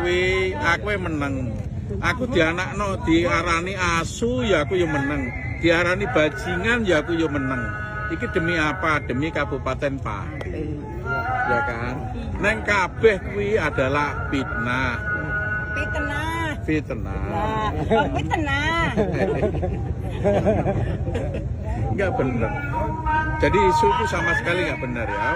kuwi aku meneng. Aku dianakno diarani asu ya aku yo meneng. Diarani bajingan ya aku yo meneng. Iki demi apa? Demi Kabupaten Pati. Ya kan? Neng kabeh kuwi adalah fitnah. Fitnah. Enggak benar. Jadi isu itu sama sekali enggak benar ya.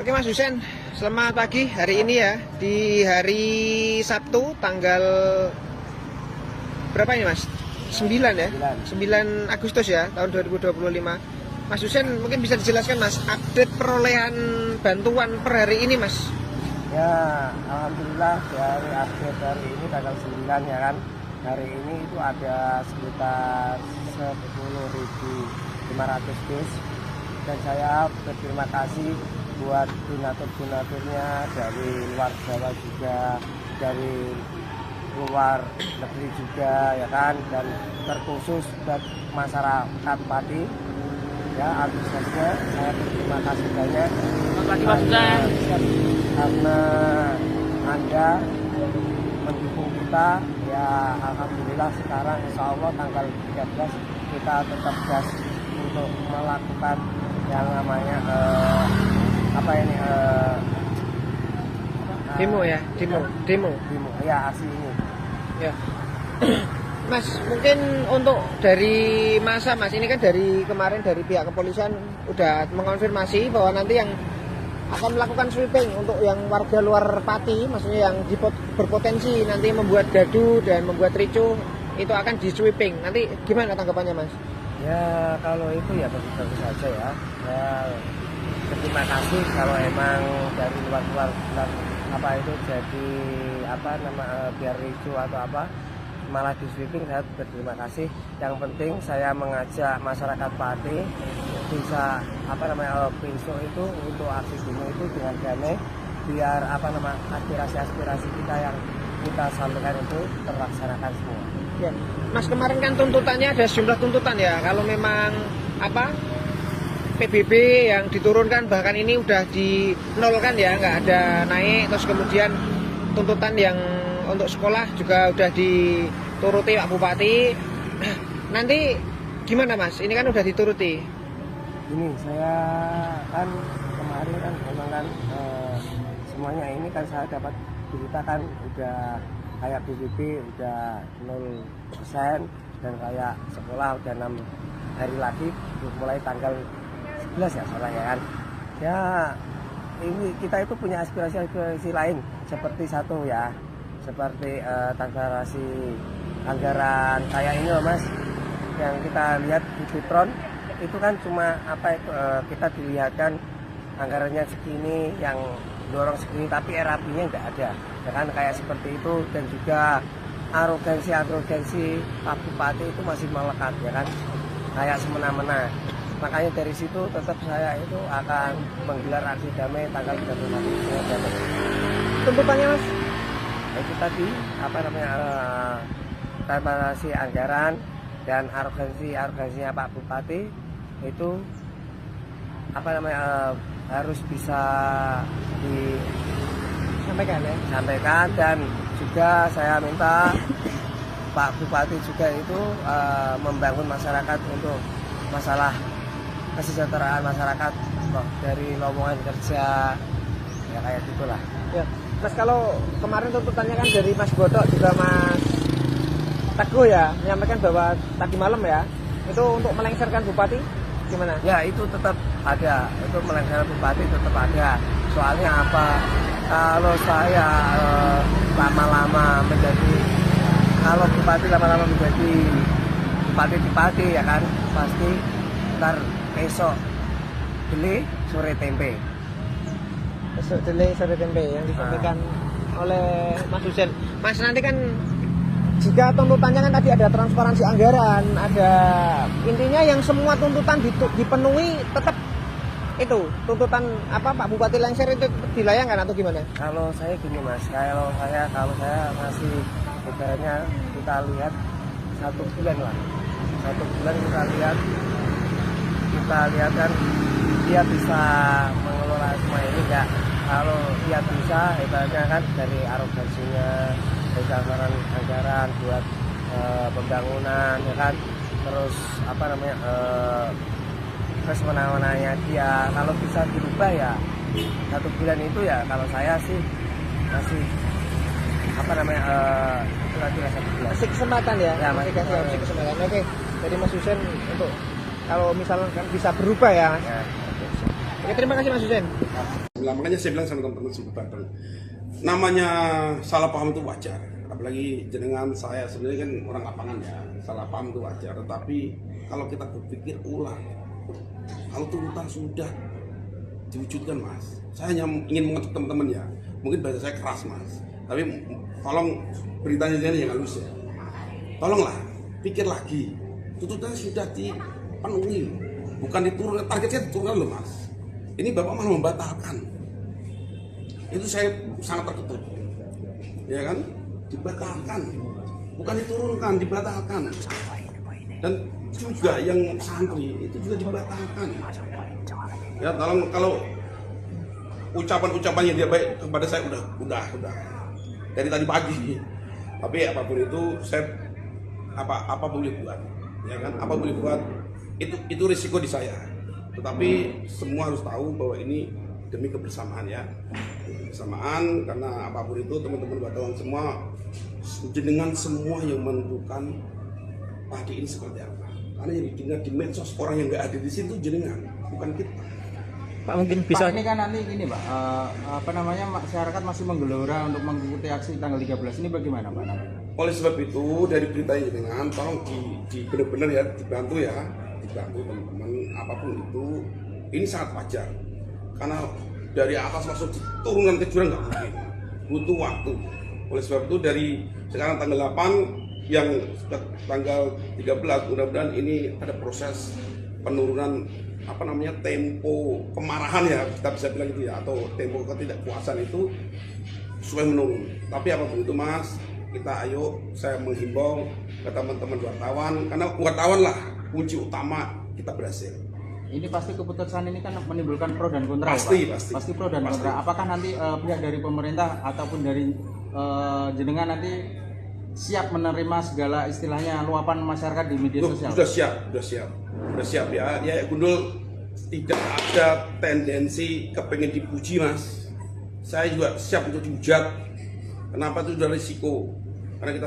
Oke Mas Husen, selamat pagi hari ini ya, di hari Sabtu tanggal berapa ini Mas? 9 ya? 9 Agustus ya, tahun 2025. Mas Husen mungkin bisa dijelaskan Mas, update perolehan bantuan per hari ini Mas? Ya, alhamdulillah dari update hari ini tanggal 9 ya kan. Hari ini itu ada sekitar 10.500 dus. Dan saya berterima kasih buat donatur-donaturnya dari luar Jawa juga, dari luar negeri juga ya kan, dan terkhusus buat masyarakat Pati ya, antusiasnya saya berterima kasih banyak karena Anda mendukung kita ya. Alhamdulillah sekarang insya Allah tanggal 13 kita tetap gas untuk melakukan yang namanya demo ya, aksi ini ya. Mas, mungkin untuk dari masa Mas, ini kan dari kemarin dari pihak kepolisian udah mengonfirmasi bahwa nanti yang akan melakukan sweeping untuk yang warga luar Pati, maksudnya yang berpotensi nanti membuat gaduh dan membuat ricuh, itu akan di sweeping. Nanti gimana tanggapannya Mas? Ya kalau itu ya bagus-bagus saja ya. Ya terima kasih kalau emang dari luar apa itu jadi biar ricu atau apa malah di sweeping, saya berterima kasih. Yang penting saya mengajak masyarakat Pati bisa besok itu untuk aksi demo itu dengan damai, biar aspirasi kita yang kita sampaikan itu terlaksanakan semua. Ya, Mas, kemarin kan tuntutannya ada sejumlah tuntutan ya. Kalau memang PBB yang diturunkan bahkan ini udah dinolkan ya, nggak ada naik. Terus kemudian tuntutan yang untuk sekolah juga udah dituruti Pak Bupati. Nanti gimana Mas? Ini kan udah dituruti. Ini saya kan kemarin kan memang kan semuanya ini kan saya dapat berita kan udah kayak PBB udah 0% dan kayak sekolah udah 6 hari lagi mulai tanggal 11 ya salah ya kan. Ya ini kita itu punya aspirasi lain seperti seperti transparansi anggaran kayak ini loh Mas, yang kita lihat di Bitron itu kan cuma kita dilihatkan anggarannya segini, yang dorong segini, tapi RAP-nya nggak ada ya kan, kayak seperti itu. Dan juga arogansi Pak Bupati itu masih melekat ya kan, kayak semena-mena. Makanya dari situ tetap saya itu akan menggelar aksi damai tanggal 31 Tuntutannya Mas? itu tadi transparansi anggaran dan arogansinya Pak Bupati itu harus bisa disampaikan. Dan juga saya minta Pak Bupati juga itu membangun masyarakat untuk masalah kesejahteraan masyarakat dari lowongan kerja ya kayak gitulah ya. Mas, kalau kemarin tuntutannya kan dari Mas Godok juga Mas Teguh ya menyampaikan bahwa tadi malam ya itu untuk melengsarkan Bupati, gimana? Ya itu tetap ada, itu melengsarkan Bupati tetap ada. Soalnya apa, kalau saya kalau Bupati lama-lama menjadi Bupati ya kan, pasti ntar esok beli sore tempe. Besok delay sore tempe yang disampaikan oleh Mas Husen. Mas, nanti kan jika tuntutannya kan tadi ada transparansi anggaran, ada intinya yang semua tuntutan dipenuhi, tetap itu tuntutan Pak Bupati lengser itu dilayangkan atau gimana? Kalau saya gini Mas, kalau saya masih ibaratnya kita lihat 1 bulan lah, 1 bulan kita lihat kan dia bisa mengelola semua ini kalau dia bisa ibaratnya kan dari arogansinya, besaran anggaran buat pembangunan ya kan, terus apa namanya terus menang-menangnya dia kalau bisa dirubah ya 1 bulan itu ya kalau saya sih masih apa namanya kira-kira 1 bulan. Masih kesempatan ya, Ya, masih masih kasih opsi kesempatan. kesempatan. Oke, jadi Mas Husen untuk kalau misalkan bisa berubah ya. Ya. Oke, terima kasih Mas Husen. Nah, makanya saya bilang sama teman-teman sebetulnya namanya salah paham itu wajar, apalagi jenengan saya sebenarnya kan orang lapangan ya, salah paham itu wajar, tetapi kalau kita berpikir ulang, kalau tuntutan sudah diwujudkan Mas, saya hanya ingin mengetuk teman-teman ya, mungkin bahasa saya keras Mas, tapi tolong beritanya jangan halus ya, tolonglah pikir lagi, tuntutan sudah dipenuhi, bukan diturunkan, targetnya diturunkan loh Mas. Ini Bapak malah membatalkan. Itu saya sangat terkejut. Ya kan? Dibatalkan. Bukan diturunkan, dibatalkan. Dan juga yang santri itu juga dibatalkan. Ya, kalau ucapan-ucapan yang dia baik kepada saya udah. Dari tadi pagi. Tapi apapun itu saya apa boleh buat. Ya kan? Apa boleh buat? Itu risiko di saya. Tetapi semua harus tahu bahwa ini demi kebersamaan ya, kebersamaan, karena apapun itu teman-teman wartawan semua jenengan semua yang menentukan padi ini seperti apa, karena yang didengar di medsos orang yang nggak ada di situ jenengan, bukan kita. Pak mungkin bisa Pak, ini kan nanti gini Pak, masyarakat masih menggelora untuk mengikuti aksi tanggal 13 ini bagaimana Pak? Oleh sebab itu dari berita ini jenengan tolong di benar-benar ya dibantu teman-teman, apapun itu ini sangat wajar karena dari atas masuk turunkan ke jurang nggak mungkin, butuh waktu. Oleh sebab itu dari sekarang tanggal 8 yang tanggal 13 mudah-mudahan ini ada proses penurunan tempo kemarahan ya, kita bisa bilang itu ya, atau tempo ketidakpuasan itu supaya menurun. Tapi apapun itu Mas, kita ayo, saya menghimbau ke teman-teman wartawan, karena wartawan lah kunci utama kita berhasil. Ini pasti keputusan ini kan menimbulkan pro dan kontra. Pasti, ya, Pak? pasti. Pasti pro dan Pasti. kontra. Apakah nanti pihak dari pemerintah ataupun dari jenengan nanti siap menerima segala istilahnya luapan masyarakat di media sosial? Sudah siap ya. Ya Gundul, tidak ada tendensi kepengen dipuji Mas. Saya juga siap untuk dihujat. Kenapa itu sudah risiko? Karena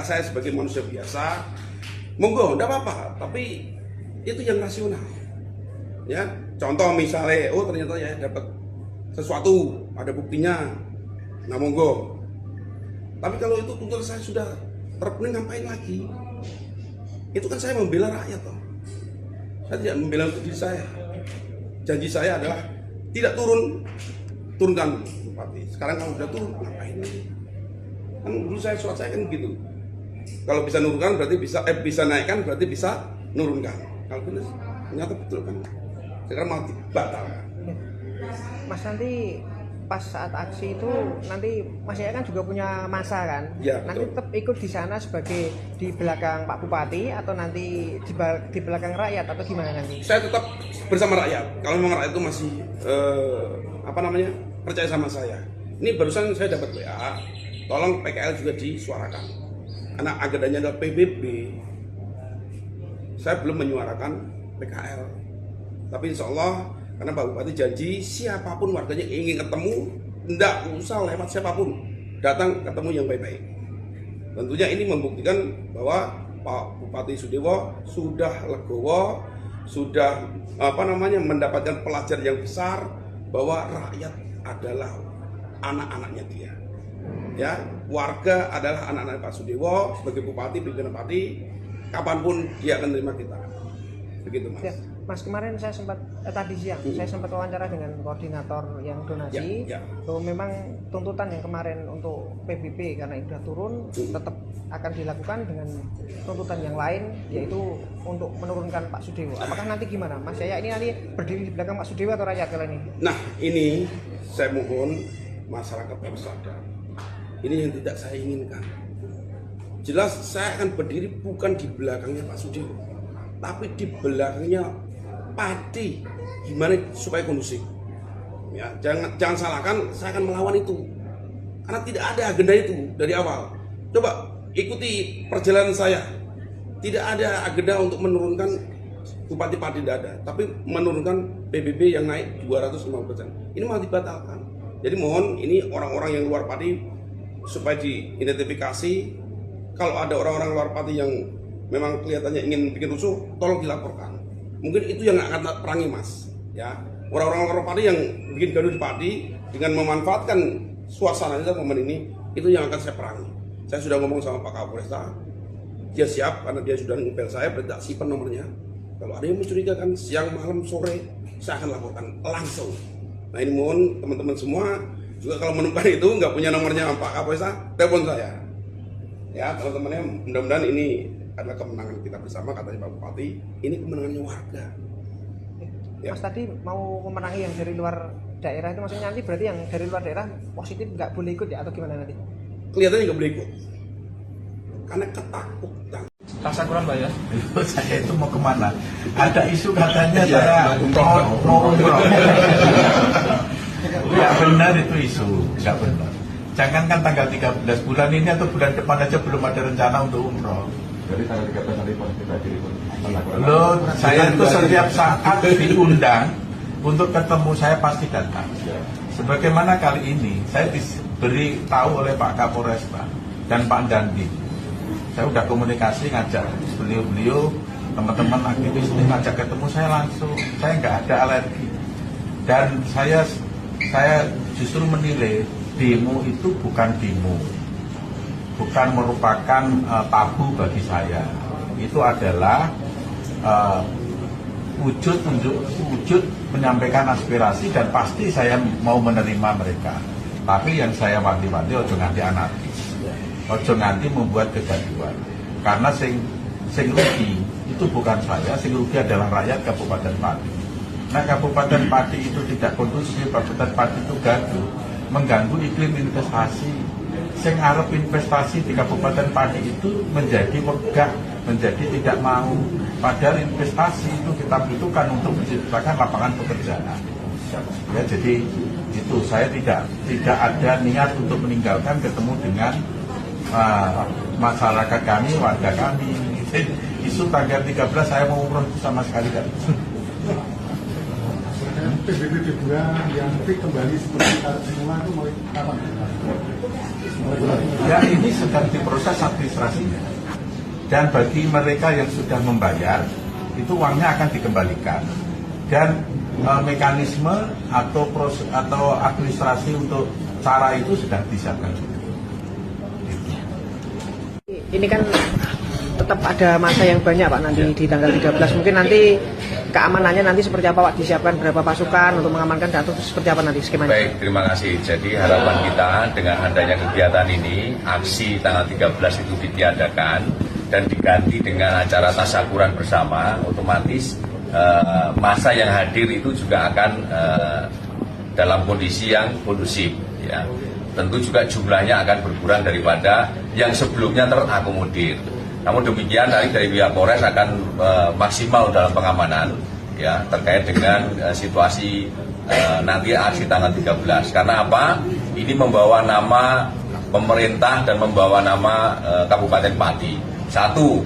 saya sebagai manusia biasa, monggo, enggak apa-apa. Tapi itu yang rasional. Ya, contoh misalnya, ternyata ya dapat sesuatu, ada buktinya. Nah monggo. Tapi kalau itu tuntutan saya sudah terpenuhi, ngapain lagi? Itu kan saya membela rakyat toh. Saya tidak membela untuk diri saya. Janji saya adalah tidak turunkan bupati. Sekarang kalau sudah turun, ngapain lagi? Kan dulu surat saya kan gitu. Kalau bisa nurunkan berarti bisa naikkan berarti bisa nurunkan. Kalau benar ternyata betul kan. Sekarang mau dibatalkan. Mas nanti pas saat aksi itu nanti Mas Yaya kan juga punya masa kan? Ya, nanti betul. tetap ikut di sana sebagai di belakang Pak Bupati atau nanti di belakang rakyat atau gimana nanti? Saya tetap bersama rakyat. Kalau memang rakyat itu masih percaya sama saya. Ini barusan saya dapat WA, tolong PKL juga disuarakan. Karena agendanya adalah PBB. Saya belum menyuarakan PKL. Tapi insya Allah, karena Pak Bupati janji siapapun warganya ingin ketemu, tidak usah lewat siapapun, datang ketemu yang baik-baik. Tentunya ini membuktikan bahwa Pak Bupati Sudewo sudah legowo, sudah mendapatkan pelajaran yang besar bahwa rakyat adalah anak-anaknya dia. Ya, warga adalah anak-anak Pak Sudewo sebagai bupati, pimpinan parti, kapanpun dia akan terima kita. Begitu Mas. Ya, Mas kemarin saya sempat tadi siang saya sempat wawancara dengan koordinator yang donasi. Ya. Bahwa memang tuntutan yang kemarin untuk PBB karena itu sudah turun tetap akan dilakukan dengan tuntutan yang lain yaitu untuk menurunkan Pak Sudewo. Apakah nanti gimana Mas Yaya ini nanti berdiri di belakang Pak Sudewo atau rakyat kali ini? Nah ini saya mohon masyarakat harus sadar. Ini yang tidak saya inginkan. Jelas saya akan berdiri bukan di belakangnya Pak Sudewo, tapi di belakangnya padi, gimana supaya kondusif. Ya, jangan salahkan, saya akan melawan itu. Karena tidak ada agenda itu dari awal. Coba ikuti perjalanan saya. Tidak ada agenda untuk menurunkan Bupati Pati, tidak ada. Tapi menurunkan PBB yang naik 250%. Ini malah dibatalkan. Jadi mohon ini orang-orang yang luar Pati supaya diidentifikasi. Kalau ada orang-orang luar Pati yang memang kelihatannya ingin bikin rusuh, tolong dilaporkan. Mungkin itu yang akan perangi, Mas. Ya, orang-orang luar Pati yang bikin gaduh di Pati dengan memanfaatkan suasananya momen ini, itu yang akan saya perangi. Saya sudah ngomong sama Pak Kapolresta, dia siap karena dia sudah ngepel saya, berarti tak simpan nomornya. Kalau ada yang mencurigakan siang, malam, sore, saya akan laporkan langsung. Nah ini mohon teman-teman semua juga kalau menemukan itu nggak punya nomornya Pak Kapolresta, telepon saya. Ya teman-temannya, mudah-mudahan ini adalah kemenangan kita bersama, katanya Pak Bupati. Ini kemenangannya warga. Ya. Mas tadi mau memenangi yang dari luar daerah itu, maksudnya nanti berarti yang dari luar daerah positif nggak boleh ikut ya, atau gimana nanti? Kelihatannya nggak boleh ikut karena ketakutan. Tasyakuran Mbak ya? Saya itu mau kemana? Ada isu katanya saya mau umroh. Ya benar itu isu, nggak benar. Jangankan tanggal 13 bulan ini atau bulan depan aja belum ada rencana untuk umroh. Jadi tanggal 13 nanti kita diri. Loh, saya itu setiap saat diundang untuk ketemu saya pasti datang. Sebagaimana kali ini saya diberi tahu oleh Pak Kapolresta dan Pak Dandi. Saya udah komunikasi, ngajak beliau-beliau, teman-teman aktivis ini ngajak ketemu saya langsung. Saya nggak ada alergi. Dan saya justru menilai demo itu bukan demo, bukan merupakan tabu bagi saya. Itu adalah wujud menyampaikan aspirasi, dan pasti saya mau menerima mereka. Tapi yang saya wanti-wanti ojo nganti anarkis, ojo nganti membuat kegaduhan. Karena sing rugi itu bukan saya, sing rugi adalah rakyat Kabupaten Pati. Nah Kabupaten Pati itu tidak kondusif, Kabupaten Pati itu gaduh, mengganggu iklim investasi. Sing arep investasi di Kabupaten Pati itu menjadi megah, menjadi tidak mau. Padahal investasi itu kita butuhkan untuk menciptakan lapangan pekerjaan. Ya, jadi itu saya tidak ada niat untuk meninggalkan, ketemu dengan masyarakat kami, warga kami. Isu tanggal 13 saya mau umroh itu sama sekali kan. PBB 2 yang kembali seperti semula itu mulai kapan? Ya ini sedang diproses administrasinya. Dan bagi mereka yang sudah membayar, itu uangnya akan dikembalikan. Dan mekanisme atau proses atau administrasi untuk cara itu sedang disiapkan juga. Ini kan tetap ada masa yang banyak Pak nanti di tanggal 13. Mungkin nanti keamanannya nanti seperti apa Pak? Disiapkan berapa pasukan untuk mengamankan, dan seperti apa nanti skemanya? Baik, terima kasih. Jadi harapan kita dengan adanya kegiatan ini, aksi tanggal 13 itu ditiadakan dan diganti dengan acara tasyakuran bersama, otomatis masa yang hadir itu juga akan dalam kondisi yang kondusif. Ya. Tentu juga jumlahnya akan berkurang daripada yang sebelumnya terakomodir. Namun demikian dari pihak Polres akan maksimal dalam pengamanan ya terkait dengan situasi nanti aksi tanggal 13. Karena apa? Ini membawa nama pemerintah dan membawa nama Kabupaten Pati. Satu,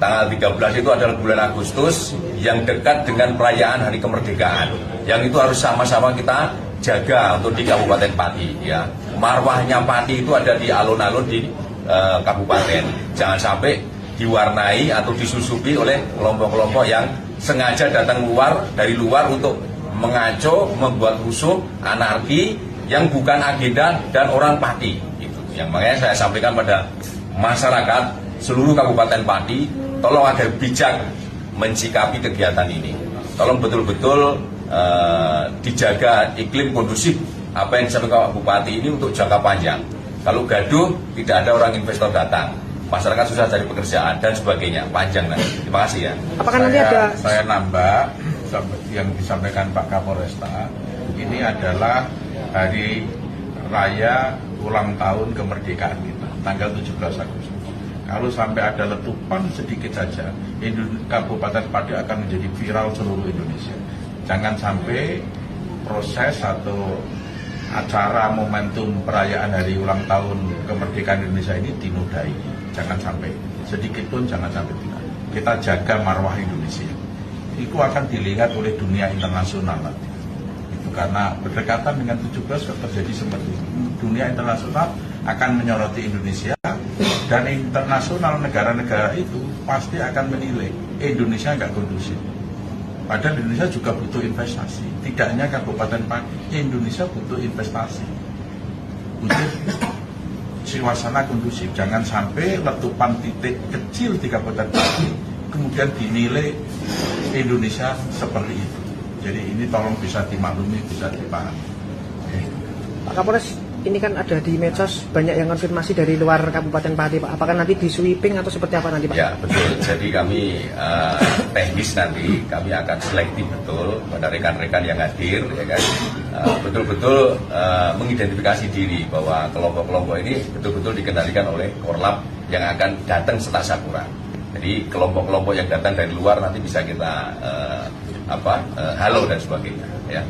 tanggal 13 itu adalah bulan Agustus yang dekat dengan perayaan Hari Kemerdekaan. Yang itu harus sama-sama kita jaga untuk di Kabupaten Pati ya. Marwahnya Pati itu ada di alun-alun di kabupaten. Jangan sampai diwarnai atau disusupi oleh kelompok-kelompok yang sengaja datang dari luar untuk mengaco, membuat rusuh, anarki yang bukan agenda dan orang Pati. Gitu. Yang makanya saya sampaikan pada masyarakat seluruh Kabupaten Pati, tolong agar bijak mensikapi kegiatan ini. Tolong betul-betul dijaga iklim kondusif apa yang disampaikan Pak Bupati ini untuk jangka panjang. Kalau gaduh, tidak ada orang investor datang, masyarakat susah cari pekerjaan dan sebagainya, panjang nanti. Terima kasih ya. Apakah nanti ada? Saya nambah yang disampaikan Pak Kapolresta, ini adalah hari raya ulang tahun kemerdekaan kita, tanggal 17 Agustus. Kalau sampai ada letupan sedikit saja, Kabupaten Pati akan menjadi viral seluruh Indonesia. Jangan sampai proses atau acara momentum perayaan hari ulang tahun kemerdekaan Indonesia ini dinodai. Jangan sampai sedikit pun jangan sampai tidak. Kita jaga marwah Indonesia. Itu akan dilihat oleh dunia internasional nanti. Itu karena berdekatan dengan 17 terjadi seperti itu. Dunia internasional akan menyoroti Indonesia dan internasional negara-negara itu pasti akan menilai Indonesia nggak kondusif. Padahal Indonesia juga butuh investasi. Tidak hanya Kabupaten Pati, Indonesia butuh investasi. Butuh suasana kondusif. Jangan sampai letupan titik kecil di Kabupaten Pati kemudian dinilai Indonesia seperti itu. Jadi ini tolong bisa dimaklumi, bisa dipahami. Pak Kapolres, ini kan ada di medsos banyak yang konfirmasi dari luar Kabupaten Pati, Pak. Apakah nanti di sweeping atau seperti apa nanti, Pak? Ya betul. Jadi kami teknis nanti kami akan selektif betul pada rekan-rekan yang hadir, ya kan. Betul-betul mengidentifikasi diri bahwa kelompok-kelompok ini betul-betul dikendalikan oleh Korlap yang akan datang setelah Sakura. Jadi kelompok-kelompok yang datang dari luar nanti bisa kita halau dan sebagainya. Ya.